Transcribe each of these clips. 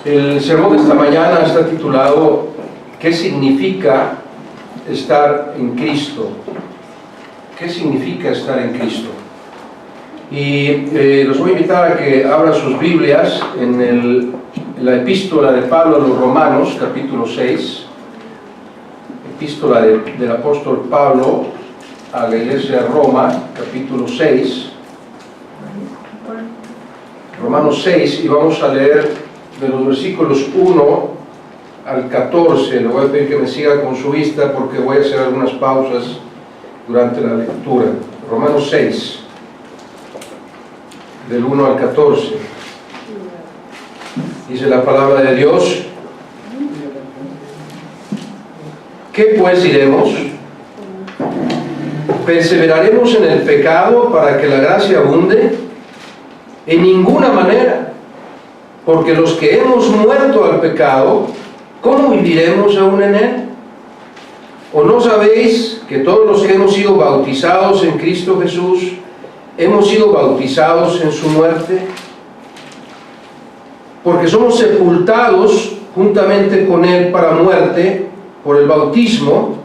El sermón de esta mañana está titulado ¿qué significa estar en Cristo? ¿Qué significa estar en Cristo? Y los voy a invitar a que abran sus Biblias en la epístola de Pablo a los Romanos, capítulo 6. Epístola del apóstol Pablo a la iglesia de Roma, capítulo 6. Romanos 6, y vamos a leer de los versículos 1 al 14. Le voy a pedir que me siga con su vista porque voy a hacer algunas pausas durante la lectura. Romanos 6, del 1 al 14. Dice la palabra de Dios: ¿qué pues diremos? ¿Perseveraremos en el pecado para que la gracia abunde? En ninguna manera, porque los que hemos muerto al pecado, ¿cómo viviremos aún en él? ¿O no sabéis que todos los que hemos sido bautizados en Cristo Jesús, hemos sido bautizados en su muerte? Porque somos sepultados juntamente con él para muerte por el bautismo,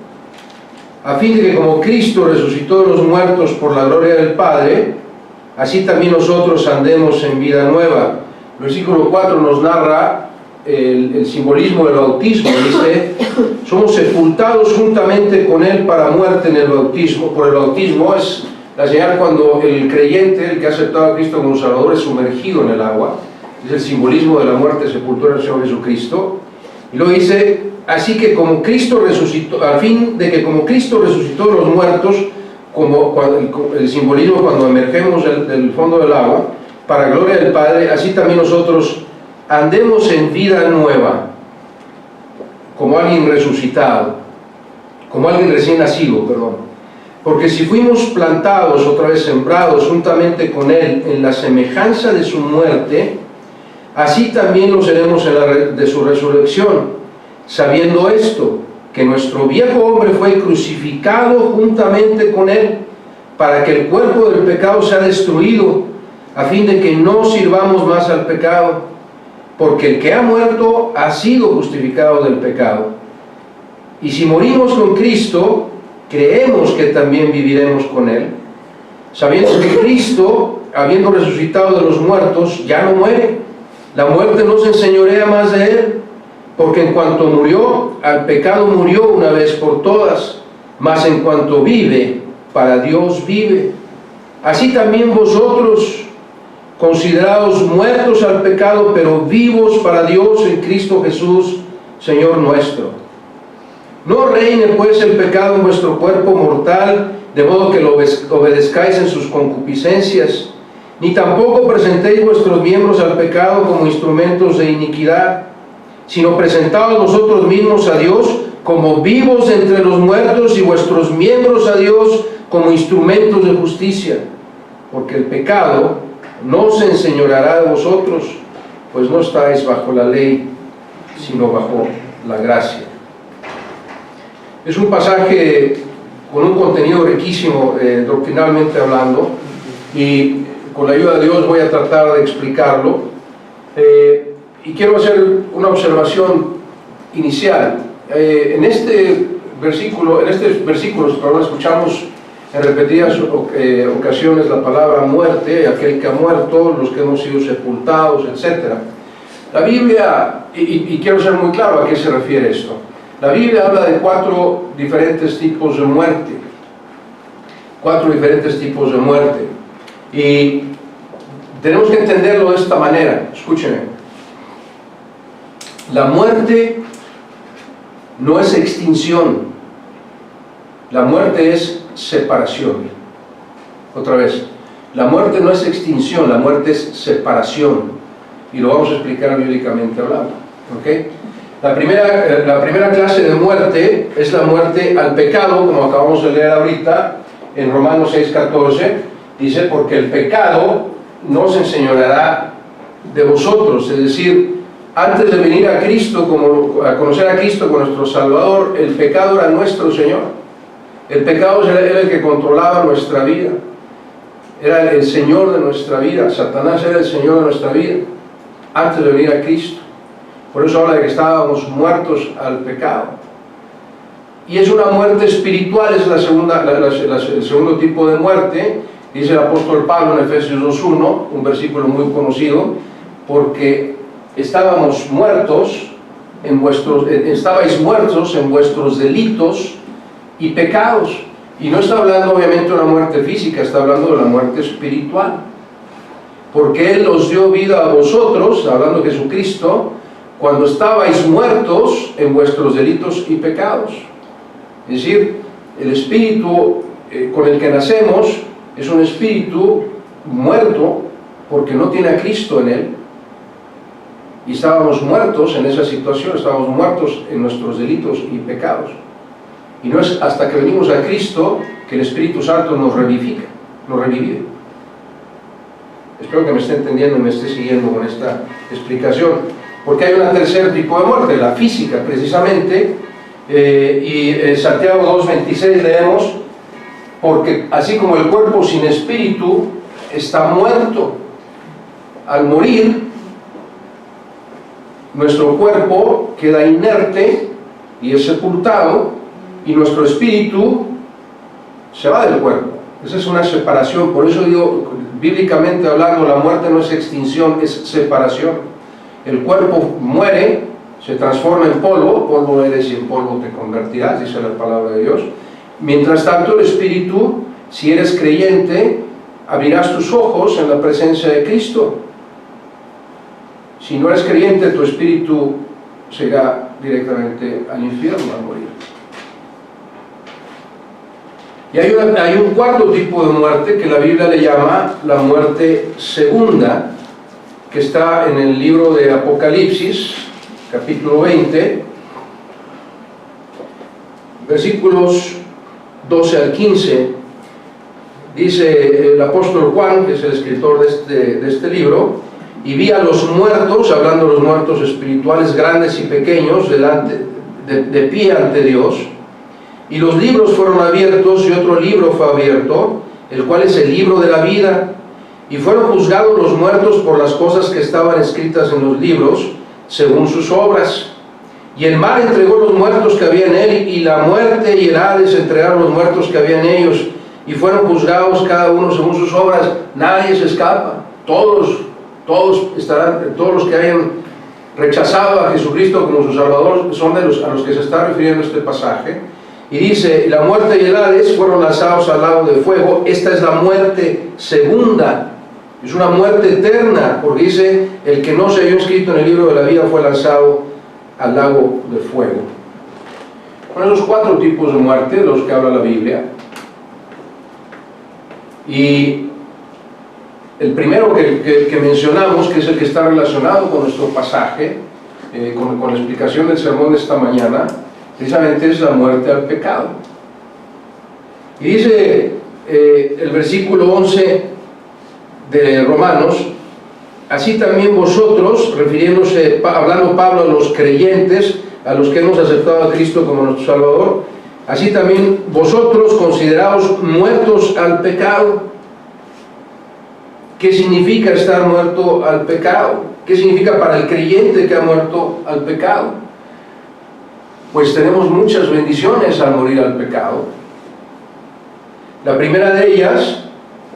a fin de que como Cristo resucitó de los muertos por la gloria del Padre, así también nosotros andemos en vida nueva. El versículo 4 nos narra el simbolismo del bautismo. Dice: somos sepultados juntamente con él para muerte en el bautismo. Por el bautismo es la señal cuando el creyente, el que ha aceptado a Cristo como Salvador, es sumergido en el agua. Es el simbolismo de la muerte, sepultura del Señor Jesucristo. Y luego dice: así que como Cristo resucitó, a fin de que como Cristo resucitó de los muertos, el simbolismo cuando emergemos del fondo del agua, para gloria del Padre, así también nosotros andemos en vida nueva, como alguien resucitado, como alguien recién nacido, perdón. Porque si fuimos plantados, otra vez sembrados, juntamente con Él, en la semejanza de su muerte, así también lo seremos de su resurrección, sabiendo esto, que nuestro viejo hombre fue crucificado juntamente con él, para que el cuerpo del pecado sea destruido, a fin de que no sirvamos más al pecado, porque el que ha muerto ha sido justificado del pecado. Y si morimos con Cristo, creemos que también viviremos con él, sabiendo que Cristo, habiendo resucitado de los muertos, ya no muere. La muerte no se enseñorea más de él, porque en cuanto murió, al pecado murió una vez por todas, mas en cuanto vive, para Dios vive. Así también vosotros, considerados muertos al pecado, pero vivos para Dios en Cristo Jesús, Señor nuestro. No reine pues el pecado en vuestro cuerpo mortal, de modo que lo obedezcáis en sus concupiscencias, ni tampoco presentéis vuestros miembros al pecado como instrumentos de iniquidad, sino presentaos vosotros mismos a Dios como vivos entre los muertos, y vuestros miembros a Dios como instrumentos de justicia. Porque el pecado no se enseñoreará de vosotros, pues no estáis bajo la ley, sino bajo la gracia. Es un pasaje con un contenido riquísimo, doctrinalmente hablando, y con la ayuda de Dios voy a tratar de explicarlo. Y quiero hacer una observación inicial. En estos versículos, escuchamos en repetidas ocasiones la palabra muerte, aquel que ha muerto, los que hemos sido sepultados, etc. La Biblia, y quiero ser muy claro a qué se refiere esto, la Biblia habla de 4 diferentes tipos de muerte. 4 diferentes tipos de muerte. Y tenemos que entenderlo de esta manera. Escúchenme. La muerte no es extinción, la muerte es separación. Otra vez, la muerte no es extinción, la muerte es separación, y lo vamos a explicar bíblicamente hablando. ¿Okay? La primera clase de muerte es la muerte al pecado, como acabamos de leer ahorita en Romanos 6:14. Dice: porque el pecado no se enseñoreará de vosotros, es decir, antes de venir a Cristo, a conocer a Cristo como nuestro Salvador, el pecado era nuestro Señor. El pecado era el que controlaba nuestra vida. Era el Señor de nuestra vida. Satanás era el Señor de nuestra vida antes de venir a Cristo. Por eso habla de que estábamos muertos al pecado. Y es una muerte espiritual, es el segundo tipo de muerte. Dice el apóstol Pablo en Efesios 2:1, un versículo muy conocido, porque estabais muertos en vuestros delitos y pecados. Y no está hablando obviamente de una muerte física, está hablando de la muerte espiritual. Porque Él os dio vida a vosotros, hablando de Jesucristo, cuando estabais muertos en vuestros delitos y pecados. Es decir, el espíritu con el que nacemos es un espíritu muerto porque no tiene a Cristo en él. Y estábamos muertos en esa situación, estábamos muertos en nuestros delitos y pecados. Y no es hasta que venimos a Cristo que el Espíritu Santo nos revivifica, nos revive. Espero que me esté entendiendo y me esté siguiendo con esta explicación. Porque hay un tercer tipo de muerte, la física precisamente, y en Santiago 2:26 leemos, porque así como el cuerpo sin espíritu está muerto, al morir, nuestro cuerpo queda inerte y es sepultado, y nuestro espíritu se va del cuerpo. Esa es una separación. Por eso digo, bíblicamente hablando, la muerte no es extinción, es separación. El cuerpo muere, se transforma en polvo, polvo eres y en polvo te convertirás, dice la palabra de Dios. Mientras tanto, el espíritu, si eres creyente, abrirás tus ojos en la presencia de Cristo. Si no eres creyente, tu espíritu se irá directamente al infierno al morir. Y hay un cuarto tipo de muerte que la Biblia le llama la muerte segunda, que está en el libro de Apocalipsis, capítulo 20, versículos 12 al 15. Dice el apóstol Juan, que es el escritor de este libro: y vi a los muertos, hablando de los muertos espirituales, grandes y pequeños, de pie ante Dios, y los libros fueron abiertos, y otro libro fue abierto, el cual es el libro de la vida, y fueron juzgados los muertos por las cosas que estaban escritas en los libros, según sus obras. Y el mar entregó los muertos que había en él, y la muerte y el Hades entregaron los muertos que había en ellos, y fueron juzgados cada uno según sus obras. Nadie se escapa, todos estarán, todos los que hayan rechazado a Jesucristo como su Salvador son a los que se está refiriendo este pasaje. Y dice, la muerte y el Hades fueron lanzados al lago de fuego. Esta es la muerte segunda, es una muerte eterna, porque dice, el que no se halló inscrito en el libro de la vida fue lanzado al lago de fuego. Son esos cuatro tipos de muerte de los que habla la Biblia. Y el primero que mencionamos, que es el que está relacionado con nuestro pasaje, con la explicación del sermón de esta mañana, precisamente es la muerte al pecado. Y dice el versículo 11 de Romanos: así también vosotros, refiriéndose, hablando Pablo a los creyentes, a los que hemos aceptado a Cristo como nuestro Salvador, así también vosotros consideraos muertos al pecado. ¿Qué significa estar muerto al pecado? ¿Qué significa para el creyente que ha muerto al pecado? Pues tenemos muchas bendiciones al morir al pecado. La primera de ellas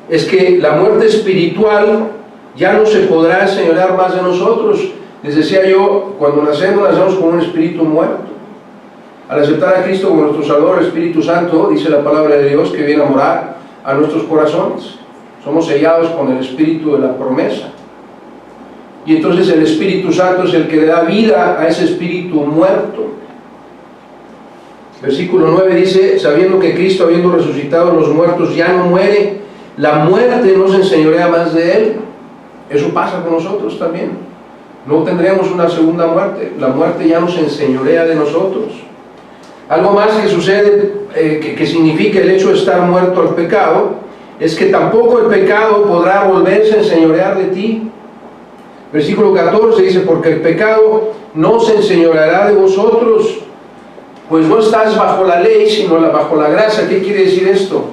es que la muerte espiritual ya no se podrá enseñorear más de nosotros. Les decía yo, cuando nacemos con un espíritu muerto. Al aceptar a Cristo como nuestro Salvador, el Espíritu Santo, dice la palabra de Dios, que viene a morar a nuestros corazones. Somos sellados con el espíritu de la promesa. Y entonces el Espíritu Santo es el que le da vida a ese espíritu muerto. Versículo 9 dice, sabiendo que Cristo, habiendo resucitado a los muertos, ya no muere, la muerte no se enseñorea más de él. Eso pasa con nosotros también. No tendremos una segunda muerte. La muerte ya no se enseñorea de nosotros. Algo más que sucede, que significa el hecho de estar muerto al pecado, es que tampoco el pecado podrá volverse a enseñorear de ti. Versículo 14 dice, porque el pecado no se enseñoreará de vosotros, pues no estás bajo la ley, sino bajo la gracia. ¿Qué quiere decir esto?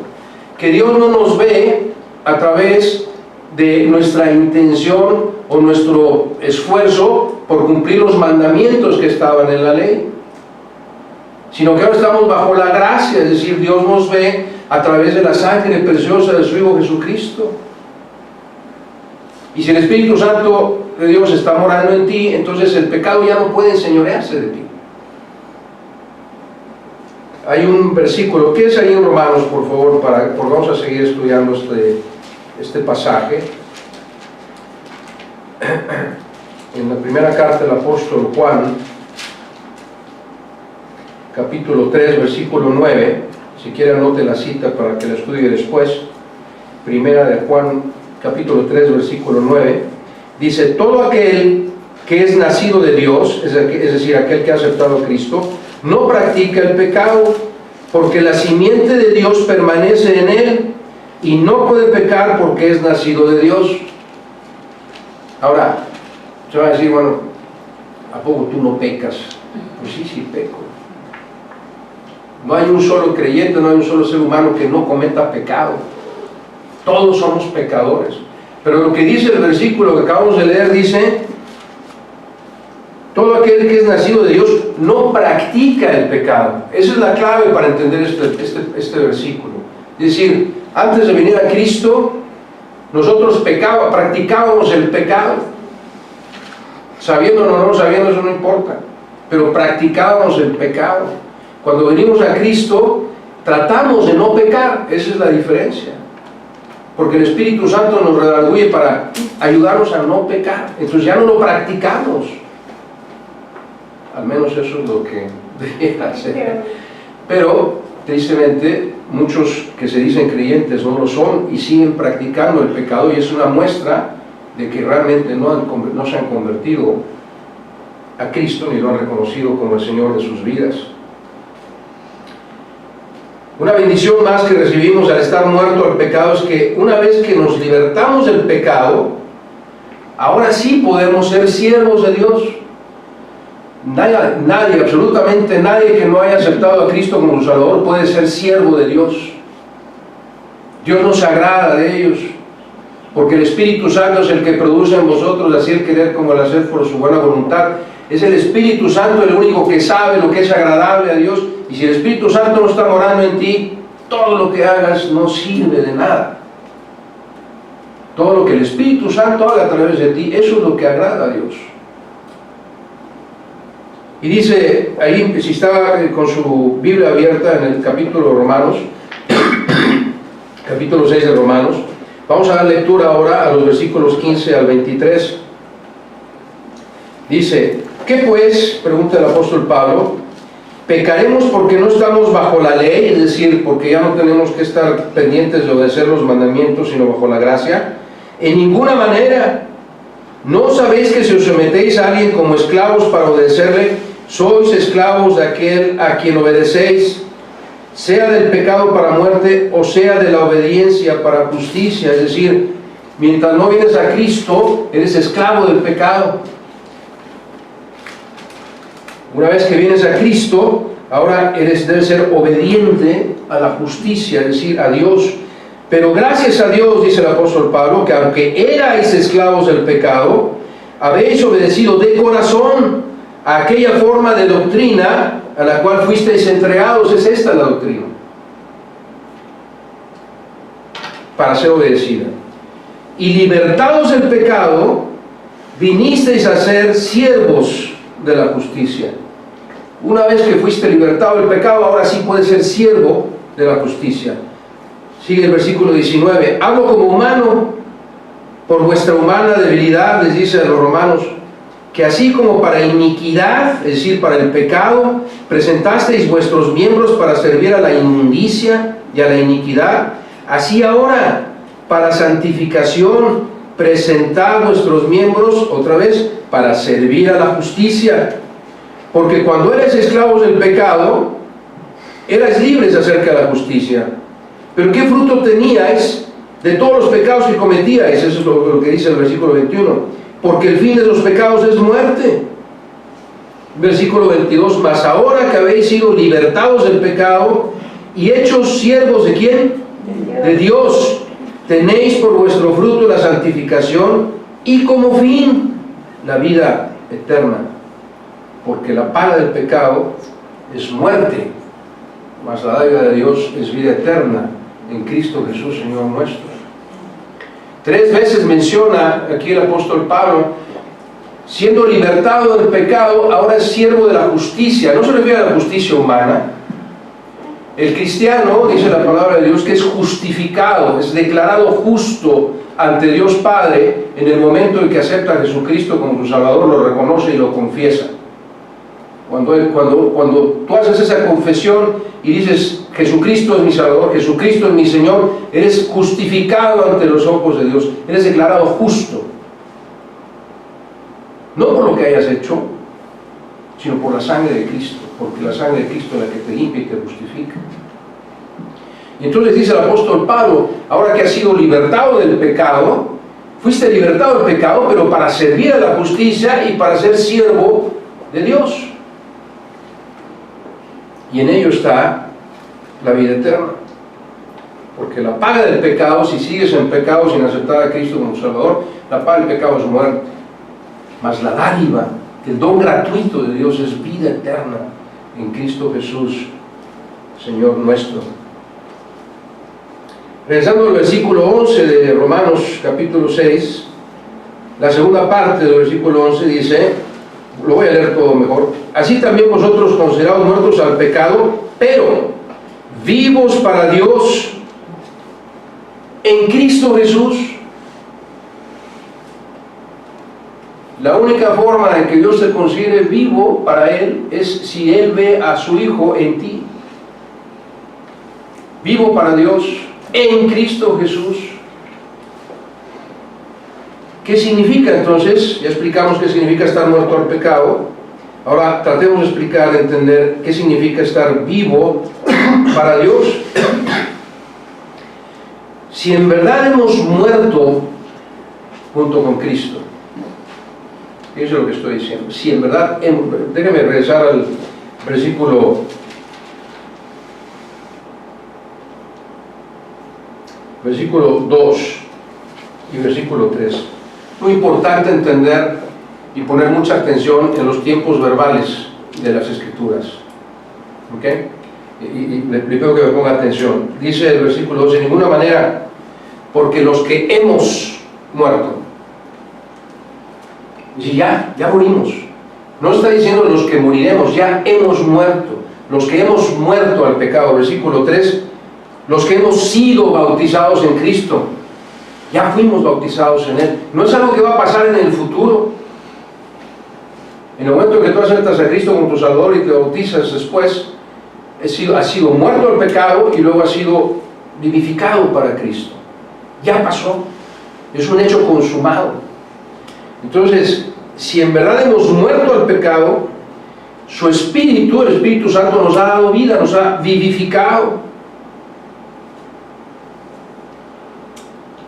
Que Dios no nos ve a través de nuestra intención o nuestro esfuerzo por cumplir los mandamientos que estaban en la ley, sino que ahora estamos bajo la gracia, es decir, Dios nos ve a través de la sangre preciosa de su Hijo Jesucristo. Y si el Espíritu Santo de Dios está morando en ti, entonces el pecado ya no puede enseñorearse de ti. Hay un versículo, ¿qué es ahí en Romanos, por favor? Porque vamos a seguir estudiando este pasaje. En la primera carta del apóstol Juan, capítulo 3, versículo 9, si quiere anote la cita para que la estudie después. Primera de Juan, capítulo 3, versículo 9, dice: todo aquel que es nacido de Dios, es decir, aquel que ha aceptado a Cristo, no practica el pecado, porque la simiente de Dios permanece en él y no puede pecar porque es nacido de Dios. Ahora, se va a decir, bueno, ¿a poco tú no pecas? Pues sí peco. No hay un solo creyente, no hay un solo ser humano que no cometa pecado. Todos somos pecadores. Pero lo que dice el versículo que acabamos de leer dice: todo aquel que es nacido de Dios no practica el pecado. Esa es la clave para entender este versículo. Es decir, antes de venir a Cristo, nosotros practicábamos el pecado. Sabiendo o no sabiendo, eso no importa. Pero practicábamos el pecado. Cuando venimos a Cristo, tratamos de no pecar. Esa es la diferencia. Porque el Espíritu Santo nos redarguye para ayudarnos a no pecar. Entonces ya no lo practicamos. Al menos eso es lo que debería hacer. Pero, tristemente, muchos que se dicen creyentes no lo son y siguen practicando el pecado, y es una muestra de que realmente no se han convertido a Cristo ni lo han reconocido como el Señor de sus vidas. Una bendición más que recibimos al estar muerto al pecado es que una vez que nos libertamos del pecado, ahora sí podemos ser siervos de Dios. Nadie, absolutamente nadie que no haya aceptado a Cristo como su Salvador puede ser siervo de Dios. Dios nos agrada de ellos, porque el Espíritu Santo es el que produce en vosotros así el querer como el hacer por su buena voluntad. Es el Espíritu Santo el único que sabe lo que es agradable a Dios, y si el Espíritu Santo no está morando en ti, todo lo que hagas no sirve de nada. Todo lo que el Espíritu Santo haga a través de ti, eso es lo que agrada a Dios. Y dice ahí, si está con su Biblia abierta en el capítulo de Romanos, capítulo 6 de Romanos, vamos a dar lectura ahora a los versículos 15 al 23. Dice: ¿qué pues? Pregunta el apóstol Pablo. ¿Pecaremos porque no estamos bajo la ley? Es decir, porque ya no tenemos que estar pendientes de obedecer los mandamientos, sino bajo la gracia. En ninguna manera. ¿No sabéis que si os sometéis a alguien como esclavos para obedecerle, sois esclavos de aquel a quien obedecéis, sea del pecado para muerte o sea de la obediencia para justicia? Es decir, mientras no vienes a Cristo, eres esclavo del pecado. Una vez que vienes a Cristo, ahora debes ser obediente a la justicia, es decir, a Dios. Pero gracias a Dios, dice el apóstol Pablo, que aunque erais esclavos del pecado, habéis obedecido de corazón a aquella forma de doctrina a la cual fuisteis entregados. Es esta la doctrina, para ser obedecida. Y libertados del pecado, vinisteis a ser siervos de la justicia. Una vez que fuiste libertado del pecado, ahora sí puedes ser siervo de la justicia. Sigue el versículo 19: hablo como humano por vuestra humana debilidad, les dice a los romanos, que así como para iniquidad, es decir, para el pecado, presentasteis vuestros miembros para servir a la inmundicia y a la iniquidad, así ahora, para santificación, presentad vuestros miembros, otra vez, para servir a la justicia. Porque cuando eres esclavos del pecado, eras libres acerca de la justicia. Pero ¿qué fruto teníais de todos los pecados que cometíais? Eso es lo que dice el versículo 21. Porque el fin de los pecados es muerte. Versículo 22. Mas ahora que habéis sido libertados del pecado y hechos siervos ¿de quién? De Dios. tenéis por vuestro fruto la santificación y como fin la vida eterna, porque la paga del pecado es muerte, mas la dádiva de Dios es vida eterna en Cristo Jesús, Señor nuestro. 3 veces menciona aquí el apóstol Pablo, siendo libertado del pecado, ahora es siervo de la justicia. No se refiere a la justicia humana. El cristiano, dice la palabra de Dios, que es justificado, es declarado justo ante Dios Padre en el momento en que acepta a Jesucristo como su Salvador, lo reconoce y lo confiesa. Cuando tú haces esa confesión y dices, Jesucristo es mi Salvador, Jesucristo es mi Señor, eres justificado ante los ojos de Dios, eres declarado justo. No por lo que hayas hecho, sino por la sangre de Cristo, porque la sangre de Cristo es la que te limpia y te justifica. Y entonces dice el apóstol Pablo, ahora que has sido libertado del pecado, fuiste libertado del pecado, pero para servir a la justicia y para ser siervo de Dios. Y en ello está la vida eterna. Porque la paga del pecado, si sigues en pecado sin aceptar a Cristo como Salvador, la paga del pecado es muerte. Mas la dádiva, el don gratuito de Dios es vida eterna en Cristo Jesús, Señor nuestro. Regresando al versículo 11 de Romanos capítulo 6, la segunda parte del versículo 11 dice, lo voy a leer todo mejor, así también vosotros considerados muertos al pecado, pero vivos para Dios en Cristo Jesús. La única forma en que Dios te considere vivo para Él es si Él ve a su Hijo en ti. Vivo para Dios en Cristo Jesús. ¿Qué significa entonces? Ya explicamos qué significa estar muerto al pecado. Ahora tratemos de explicar, de entender qué significa estar vivo para Dios. Si en verdad hemos muerto junto con Cristo, eso es lo que estoy diciendo. Si en verdad hemos, déjame regresar al versículo 2 y versículo 3. Muy importante entender y poner mucha atención en los tiempos verbales de las Escrituras. ¿Ok? Y le pido que me ponga atención. Dice el versículo 2, de ninguna manera, porque los que hemos muerto. Dice, ya morimos. No está diciendo los que moriremos, ya hemos muerto. Los que hemos muerto al pecado. Versículo 3, los que hemos sido bautizados en Cristo, ya fuimos bautizados en Él. No es algo que va a pasar en el futuro. En el momento que tú aceptas a Cristo como tu Salvador y te bautizas después, has sido muerto al pecado y luego has sido vivificado para Cristo. Ya pasó. Es un hecho consumado. Entonces, si en verdad hemos muerto al pecado, su Espíritu, el Espíritu Santo, nos ha dado vida, nos ha vivificado.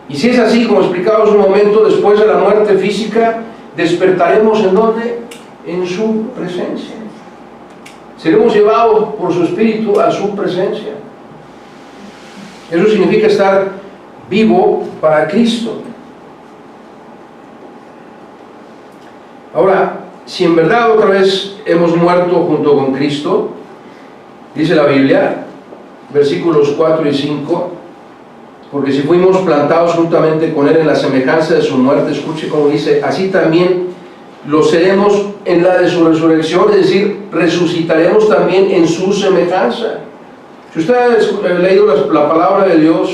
Y si es así, como explicamos un momento, después de la muerte física, despertaremos ¿en dónde? En su presencia. Seremos llevados por su Espíritu a su presencia. Eso significa estar vivo para Cristo. Ahora, si en verdad otra vez hemos muerto junto con Cristo, dice la Biblia, versículos 4 y 5, porque si fuimos plantados juntamente con Él en la semejanza de su muerte, escuche como dice, así también lo seremos en la de su resurrección, es decir, resucitaremos también en su semejanza. Si usted ha leído la palabra de Dios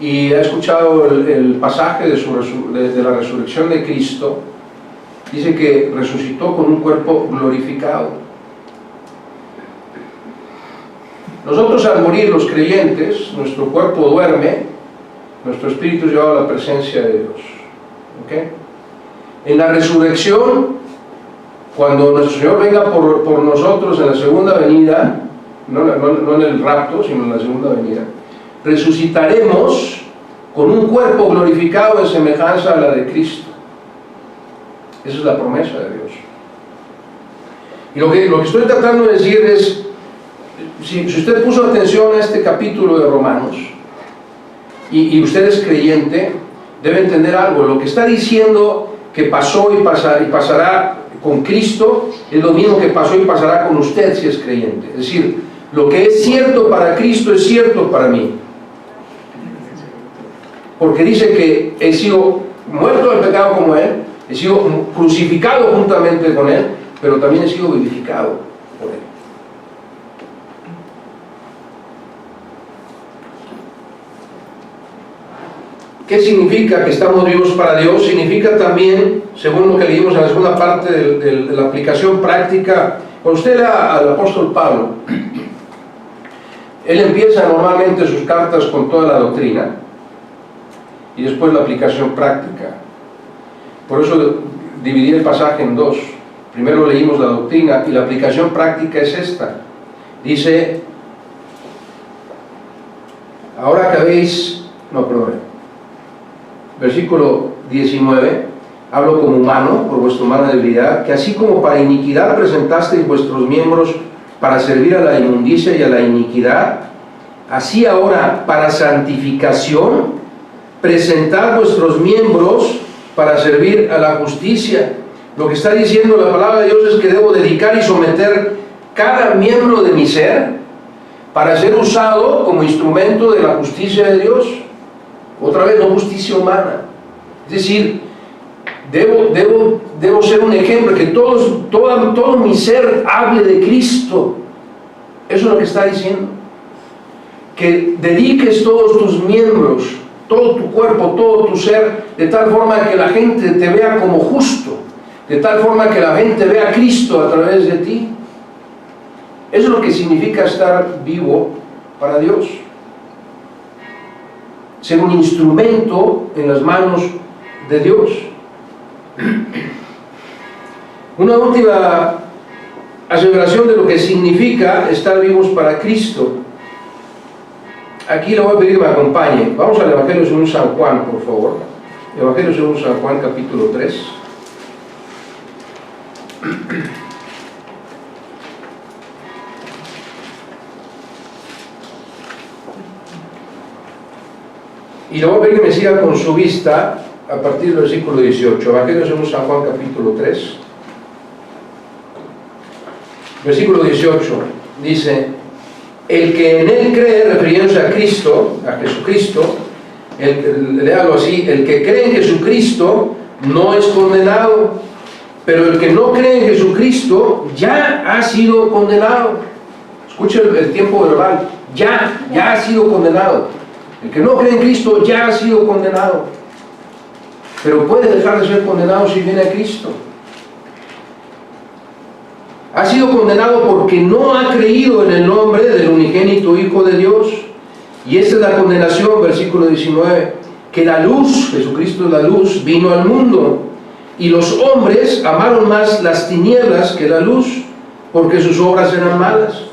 y ha escuchado el pasaje de la resurrección de Cristo, dice que resucitó con un cuerpo glorificado. Nosotros al morir los creyentes, nuestro cuerpo duerme, nuestro espíritu es llevado a la presencia de Dios. ¿Okay? En la resurrección, cuando nuestro Señor venga por nosotros en la segunda venida, no en el rapto, sino en la segunda venida, resucitaremos con un cuerpo glorificado en semejanza a la de Cristo. Esa es la promesa de Dios. Y lo que estoy tratando de decir es, si usted puso atención a este capítulo de Romanos, y usted es creyente, debe entender algo. Lo que está diciendo que pasó y pasará con Cristo es lo mismo que pasó y pasará con usted si es creyente. Es decir, lo que es cierto para Cristo es cierto para mí. Porque dice que he sido muerto del pecado como Él, he sido crucificado juntamente con Él, pero también he sido vivificado por Él. ¿Qué significa que estamos vivos para Dios? Significa también, según lo que leímos en la segunda parte de la aplicación práctica, cuando usted lea al apóstol Pablo, él empieza normalmente sus cartas con toda la doctrina y después la aplicación práctica. Por eso dividí el pasaje en dos. Primero leímos la doctrina y la aplicación práctica es esta. Dice, ahora que habéis, versículo 19, hablo como humano por vuestra humana debilidad, que así como para iniquidad presentasteis vuestros miembros para servir a la inmundicia y a la iniquidad, así ahora para santificación presentad vuestros miembros para servir a la justicia. Lo que está diciendo la palabra de Dios es que debo dedicar y someter cada miembro de mi ser para ser usado como instrumento de la justicia de Dios. Otra vez, no justicia humana. Es decir, debo ser un ejemplo, que todo mi ser hable de Cristo. Eso es lo que está diciendo. Que dediques todos tus miembros, todo tu cuerpo, todo tu ser, de tal forma que la gente te vea como justo, de tal forma que la gente vea a Cristo a través de ti. Eso es lo que significa estar vivo para Dios. Ser un instrumento en las manos de Dios. Una última aseveración de lo que significa estar vivos para Cristo. Aquí le voy a pedir que me acompañe. Vamos al Evangelio según San Juan, por favor. Evangelio según San Juan, capítulo 3. Y le voy a pedir que me siga con su vista a partir del versículo 18. Evangelio según San Juan, capítulo 3. Versículo 18 dice: el que en él cree, refiriéndose a Cristo, a Jesucristo, léalo así, el que cree en Jesucristo no es condenado, pero el que no cree en Jesucristo ya ha sido condenado. Escuche el tiempo verbal, ya ha sido condenado. El que no cree en Cristo ya ha sido condenado, pero puede dejar de ser condenado si viene a Cristo. Ha sido condenado porque no ha creído en el nombre del unigénito Hijo de Dios. Y esta es la condenación, versículo 19, que la luz, Jesucristo es la luz, vino al mundo, y los hombres amaron más las tinieblas que la luz, porque sus obras eran malas.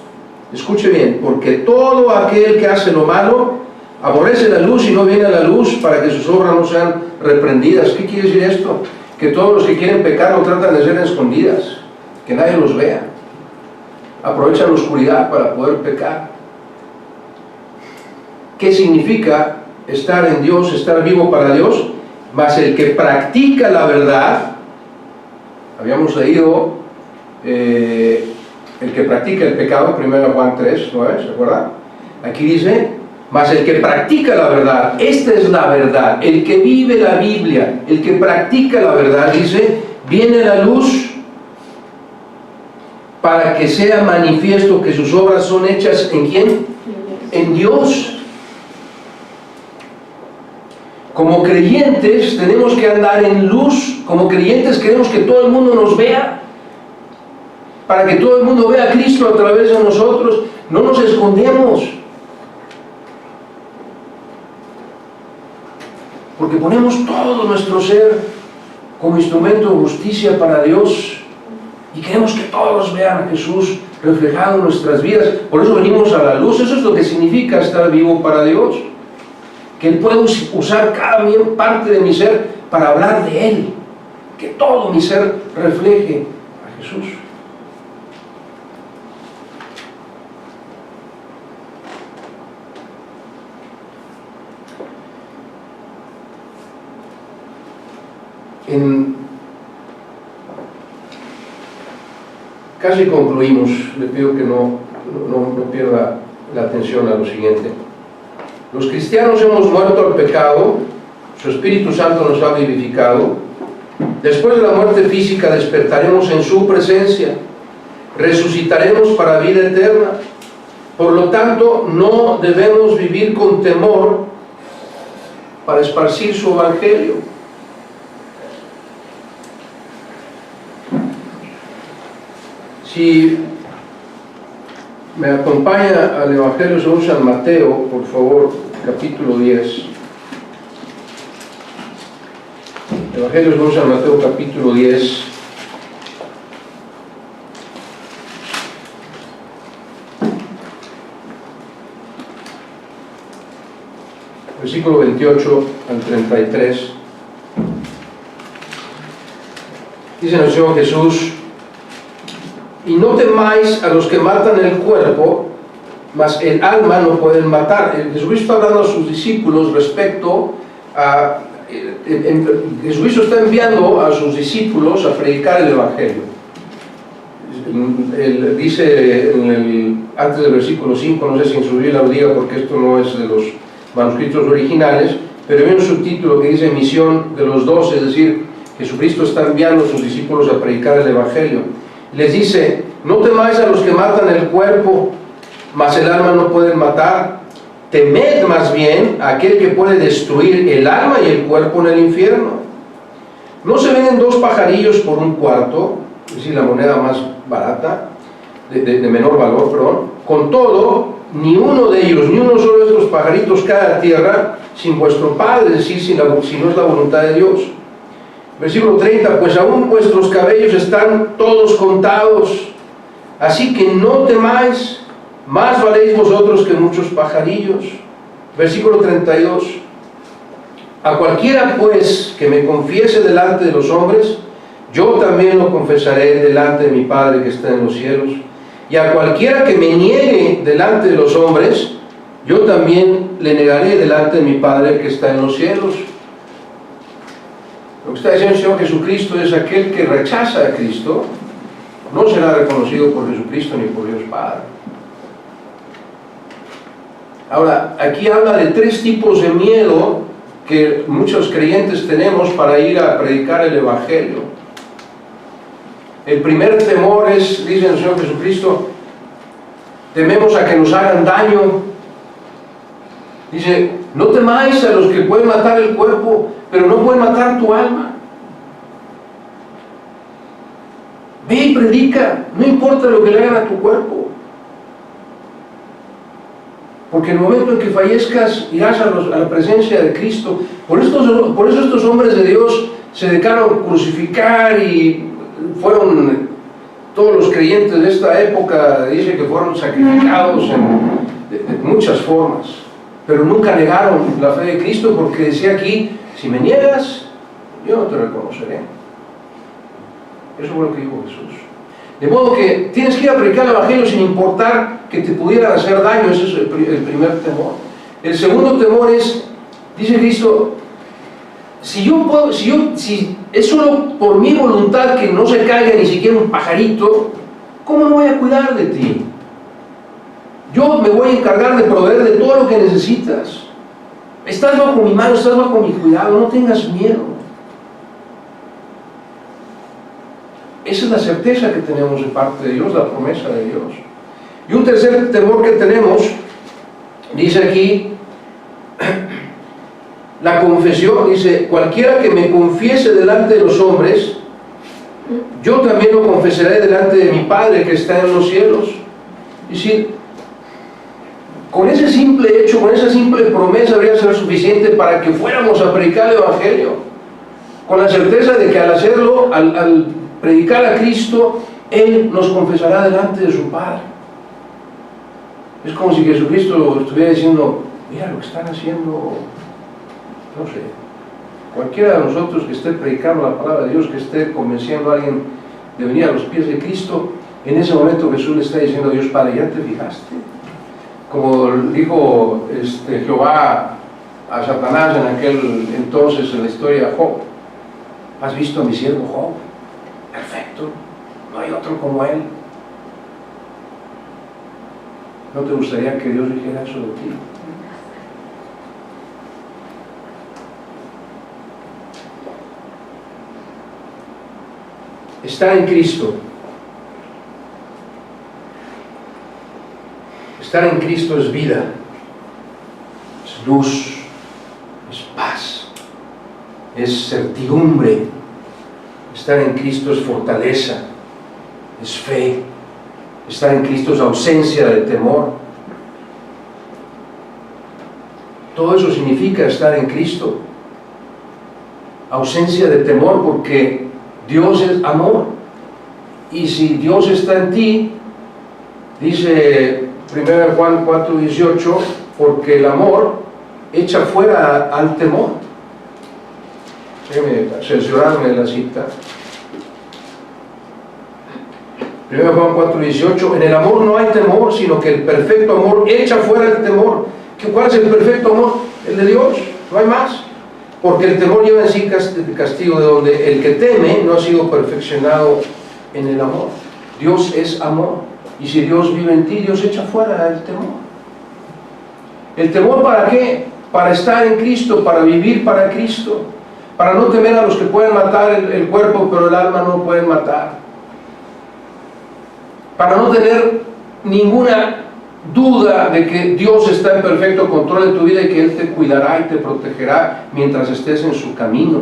Escuche bien, porque todo aquel que hace lo malo aborrece la luz y no viene a la luz para que sus obras no sean reprendidas. ¿Qué quiere decir esto? Que todos los que quieren pecar lo tratan de hacer en escondidas, que nadie los vea. Aprovechan la oscuridad para poder pecar. ¿Qué significa estar en Dios, estar vivo para Dios? Mas el que practica la verdad, habíamos leído el que practica el pecado, 1 Juan 3, 9, ¿se acuerda? Aquí dice, mas el que practica la verdad, esta es la verdad, el que vive la Biblia, el que practica la verdad, dice, viene la luz para que sea manifiesto que sus obras son hechas ¿en quién? En Dios. Como creyentes tenemos que andar en luz, como creyentes queremos que todo el mundo nos vea, para que todo el mundo vea a Cristo a través de nosotros. No nos escondemos, porque ponemos todo nuestro ser como instrumento de justicia para Dios y queremos que todos vean a Jesús reflejado en nuestras vidas. Por eso venimos a la luz. Eso es lo que significa estar vivo para Dios, que Él puede usar cada parte de mi ser para hablar de Él, que todo mi ser refleje a Jesús. Casi concluimos, le pido que no pierda la atención a lo siguiente. Los cristianos hemos muerto al pecado, su Espíritu Santo nos ha vivificado. Después de la muerte física despertaremos en su presencia, resucitaremos para vida eterna. Por lo tanto, no debemos vivir con temor para esparcir su evangelio. Si me acompaña al Evangelio según San Mateo, por favor, capítulo 10. Evangelio según San Mateo, capítulo 10. Versículo 28 al 33. Dice el Señor Jesús: y no temáis a los que matan el cuerpo, mas el alma no pueden matar. Jesucristo está hablando a sus discípulos respecto a... Jesucristo está enviando a sus discípulos a predicar el Evangelio. Él dice antes del versículo 5, no sé si en su Biblia lo diga porque esto no es de los manuscritos originales, pero hay un subtítulo que dice misión de los 12, es decir, Jesucristo está enviando a sus discípulos a predicar el Evangelio. Les dice: no temáis a los que matan el cuerpo, mas el alma no pueden matar. Temed más bien a aquel que puede destruir el alma y el cuerpo en el infierno. ¿No se venden 2 pajarillos por un cuarto? Es decir, la moneda más barata, de menor valor, perdón. Con todo, ni uno de ellos, ni uno solo de estos pajaritos cae a tierra sin vuestro Padre, es decir, si no es la voluntad de Dios. Versículo 30, pues aún vuestros cabellos están todos contados, así que no temáis, más valéis vosotros que muchos pajarillos. Versículo 32, a cualquiera pues que me confiese delante de los hombres, yo también lo confesaré delante de mi Padre que está en los cielos. Y a cualquiera que me niegue delante de los hombres, yo también le negaré delante de mi Padre que está en los cielos. Lo que está diciendo el Señor Jesucristo es: aquel que rechaza a Cristo no será reconocido por Jesucristo ni por Dios Padre. Ahora, aquí habla de 3 tipos de miedo que muchos creyentes tenemos para ir a predicar el Evangelio. El primer temor es, dice el Señor Jesucristo, tememos a que nos hagan daño. Dice: no temáis a los que pueden matar el cuerpo, pero no pueden matar tu alma. Ve y predica, no importa lo que le hagan a tu cuerpo. Porque en el momento en que fallezcas, irás a la presencia de Cristo. Por eso estos hombres de Dios se dedicaron a crucificar, y fueron todos los creyentes de esta época, dice que fueron sacrificados de muchas formas, pero nunca negaron la fe de Cristo, porque decía aquí: si me niegas, yo no te reconoceré. Eso fue lo que dijo Jesús. De modo que tienes que ir a predicar el Evangelio sin importar que te pudieran hacer daño. Ese es el primer temor. El segundo temor es, dice Cristo: si es solo por mi voluntad que no se caiga ni siquiera un pajarito, ¿cómo no voy a cuidar de ti? Yo me voy a encargar de proveer de todo lo que necesitas. Estás bajo mi mano, estás bajo mi cuidado, no tengas miedo. Esa es la certeza que tenemos de parte de Dios, la promesa de Dios. Y un tercer temor que tenemos, dice aquí, la confesión, dice: cualquiera que me confiese delante de los hombres, yo también lo confesaré delante de mi Padre que está en los cielos. Es decir, con ese simple hecho, con esa simple promesa, debería ser suficiente para que fuéramos a predicar el Evangelio, con la certeza de que al hacerlo, al predicar a Cristo, Él nos confesará delante de su Padre. Es como si Jesucristo estuviera diciendo: mira lo que están haciendo, no sé, cualquiera de nosotros que esté predicando la palabra de Dios, que esté convenciendo a alguien de venir a los pies de Cristo, en ese momento Jesús le está diciendo a Dios Padre: ¿ya te fijaste? Como dijo Jehová a Satanás en aquel entonces en la historia de Job: ¿Has visto a mi siervo Job? Perfecto, no hay otro como él. ¿No te gustaría que Dios dijera eso de ti? Estar en Cristo. Estar en Cristo es vida, es luz, es paz, es certidumbre. Estar en Cristo es fortaleza, es fe. Estar en Cristo es ausencia de temor. Todo eso significa estar en Cristo. Ausencia de temor, porque Dios es amor. Y si Dios está en ti, dice 1 Juan 4:18, porque el amor echa fuera al temor. Déjenme cerciorarme la cita. 1 Juan 4:18, en el amor no hay temor, sino que el perfecto amor echa fuera el temor. ¿Cuál es el perfecto amor? El de Dios, no hay más. Porque el temor lleva en sí castigo, de donde el que teme no ha sido perfeccionado en el amor. Dios es amor. Y si Dios vive en ti, Dios echa fuera el temor. ¿El temor para qué? Para estar en Cristo, para vivir para Cristo, para no temer a los que pueden matar el cuerpo, pero el alma no pueden matar. Para no tener ninguna duda de que Dios está en perfecto control de tu vida y que Él te cuidará y te protegerá mientras estés en su camino.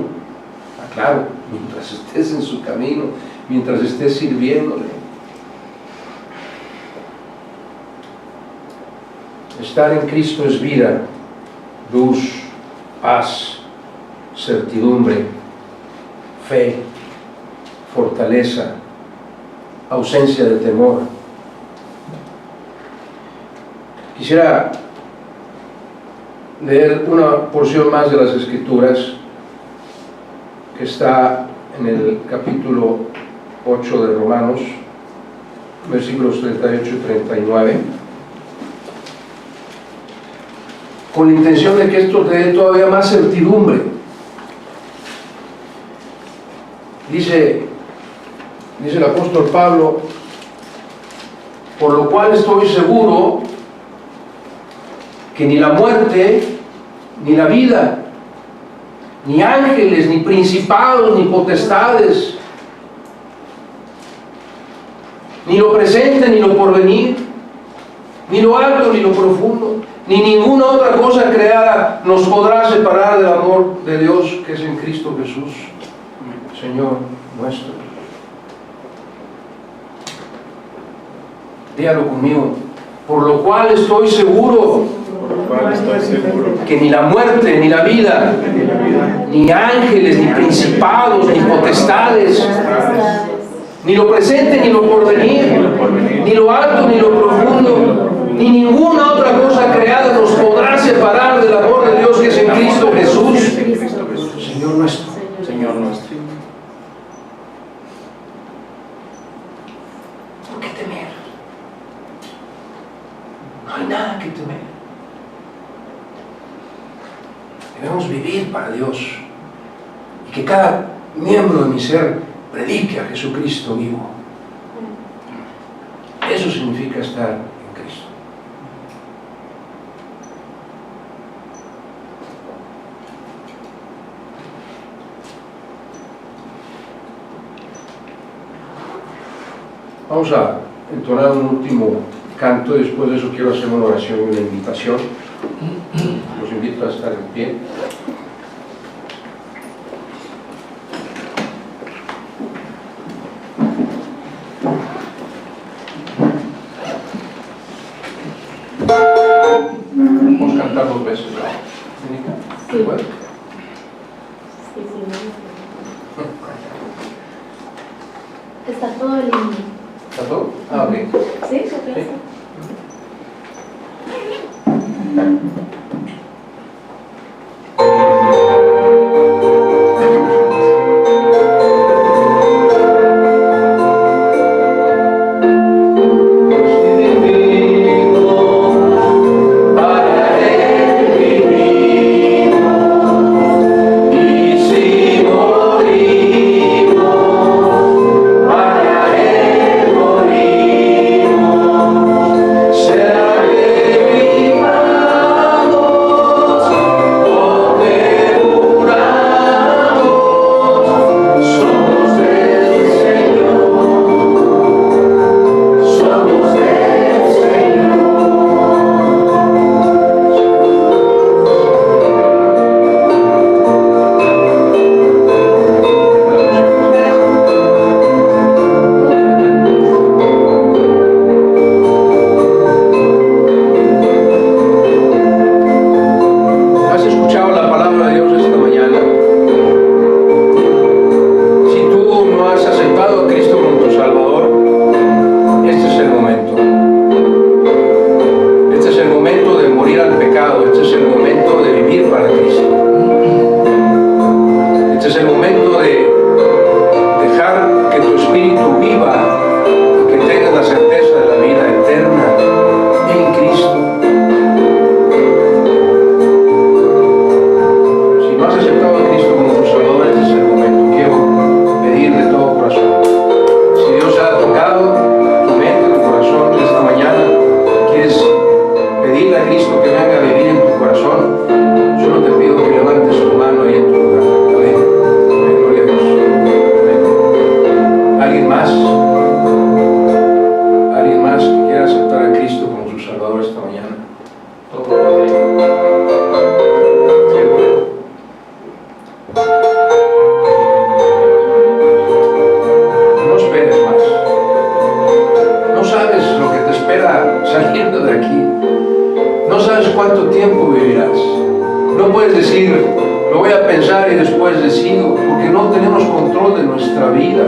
Claro, mientras estés en su camino, mientras estés sirviéndole. Estar en Cristo es vida, luz, paz, certidumbre, fe, fortaleza, ausencia de temor. Quisiera leer una porción más de las Escrituras que está en el capítulo 8 de Romanos, versículos 38 y 39. Con la intención de que esto te dé todavía más certidumbre. Dice el apóstol Pablo, por lo cual estoy seguro que ni la muerte, ni la vida, ni ángeles, ni principados, ni potestades, ni lo presente, ni lo porvenir, ni lo alto, ni lo profundo, ni ninguna otra cosa creada nos podrá separar del amor de Dios que es en Cristo Jesús, Señor nuestro. Dígalo conmigo. Por lo cual estoy seguro que ni la muerte, ni la vida, ni ángeles, ni principados, ni potestades, ni lo presente, ni lo porvenir, ni lo alto, ni lo profundo, ni ninguna otra cosa creada nos podrá separar del amor de Dios que es en Cristo Jesús, Señor nuestro. Señor nuestro. ¿Por qué temer? No hay nada que temer. Debemos vivir para Dios y que cada miembro de mi ser predique a Jesucristo vivo. Eso significa estar en Cristo. Vamos a entonar un último canto y después de eso quiero hacer una oración y una invitación. Los invito a estar en pie. Vamos a cantar 2 veces, ¿verdad? Sí. ¿Puedo? Sí, sí. Está todo el himno. ¿Está todo? Ah, ok. ¿Sí? ¿Se puede hacer? Y si morir ha tocado tu mente, tu corazón esta mañana, quieres pedirle a Cristo que venga a vivir en tu corazón, solo te pido que levantes tu mano ahí en tu lugar. Amén. Amén. Gloria a Dios. Amén. ¿Alguien más? ¿Alguien más que quiera aceptar a Cristo como su Salvador esta mañana? Todo bien. Qué bueno. No esperes más. No sabes lo que te espera saliendo de aquí. No sabes cuánto tiempo vivirás. No puedes decir, lo voy a pensar y después decido, porque no tenemos control de nuestra vida.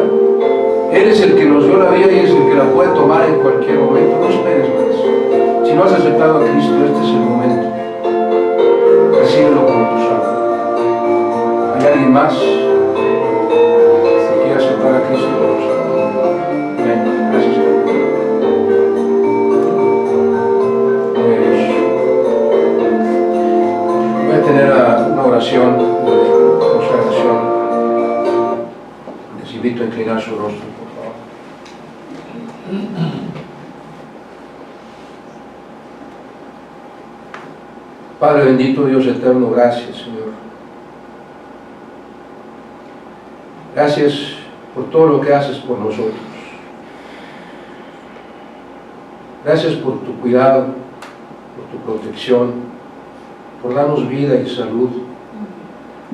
Él es el que nos dio la vida y es el que la puede tomar en cualquier momento. No esperes más. Si no has aceptado a Cristo, este es el momento. Recíbelo como tu Salvador. ¿Hay alguien más que quiera aceptar a Cristo como tu Salvador? Amén. Gracias, Señor. Gloria a Dios. Voy a tener una oración de consagración. Les invito a inclinar su rostro, por favor. Padre bendito, Dios eterno, gracias, Señor. Gracias por todo lo que haces por nosotros. Gracias por tu cuidado, por tu protección, por darnos vida y salud.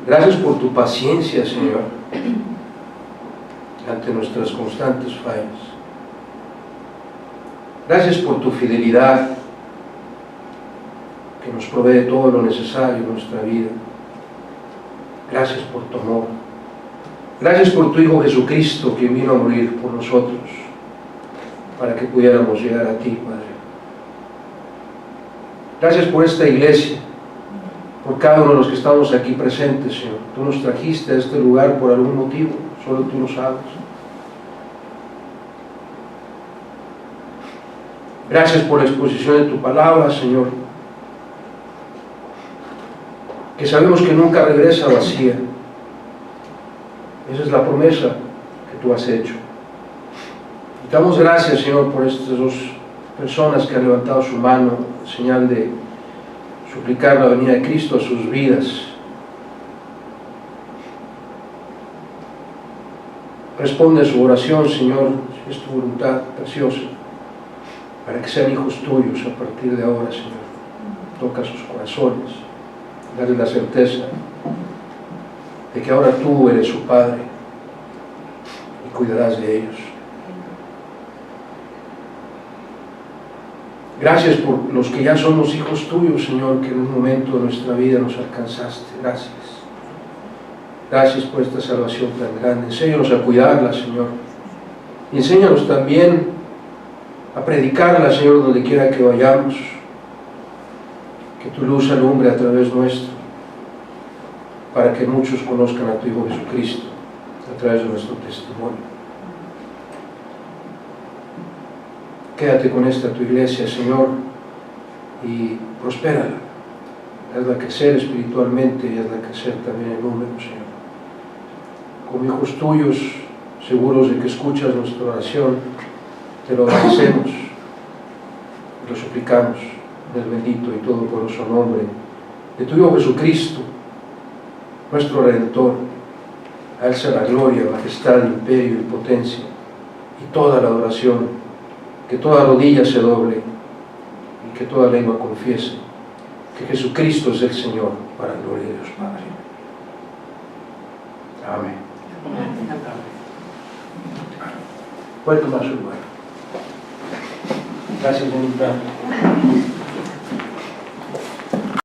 Gracias por tu paciencia, Señor, ante nuestras constantes fallas. Gracias por tu fidelidad, que nos provee todo lo necesario en nuestra vida. Gracias por tu amor. Gracias por tu Hijo Jesucristo, que vino a morir por nosotros, para que pudiéramos llegar a ti, Padre. Gracias por esta iglesia, por cada uno de los que estamos aquí presentes, Señor. Tú nos trajiste a este lugar por algún motivo, solo tú lo sabes. Gracias por la exposición de tu palabra, Señor, que sabemos que nunca regresa vacía. Esa es la promesa que tú has hecho. Y damos gracias, Señor, por estas dos personas que han levantado su mano en señal de suplicar la venida de Cristo a sus vidas. Responde a su oración, Señor, si es tu voluntad preciosa, para que sean hijos tuyos a partir de ahora, Señor. Toca sus corazones, darles la certeza de que ahora tú eres su Padre y cuidarás de ellos. Gracias por los que ya somos hijos tuyos, Señor, que en un momento de nuestra vida nos alcanzaste. Gracias. Gracias por esta salvación tan grande. Enséñanos a cuidarla, Señor. Y enséñanos también a predicarla, Señor, donde quiera que vayamos. Que tu luz alumbre a través nuestro, para que muchos conozcan a tu Hijo Jesucristo a través de nuestro testimonio. Quédate con esta tu iglesia, Señor, y prospérala. Hazla crecer espiritualmente y hazla crecer también en número, Señor. Como hijos tuyos, seguros de que escuchas nuestra oración, te lo agradecemos y lo suplicamos en el bendito y todopoderoso nombre de tu Hijo Jesucristo, nuestro Redentor. A Él sea la gloria, majestad, imperio y potencia y toda la adoración, que toda rodilla se doble y que toda lengua confiese que Jesucristo es el Señor, para la gloria de Dios Padre. Amén. Puede tomar su lugar. Gracias, Benita.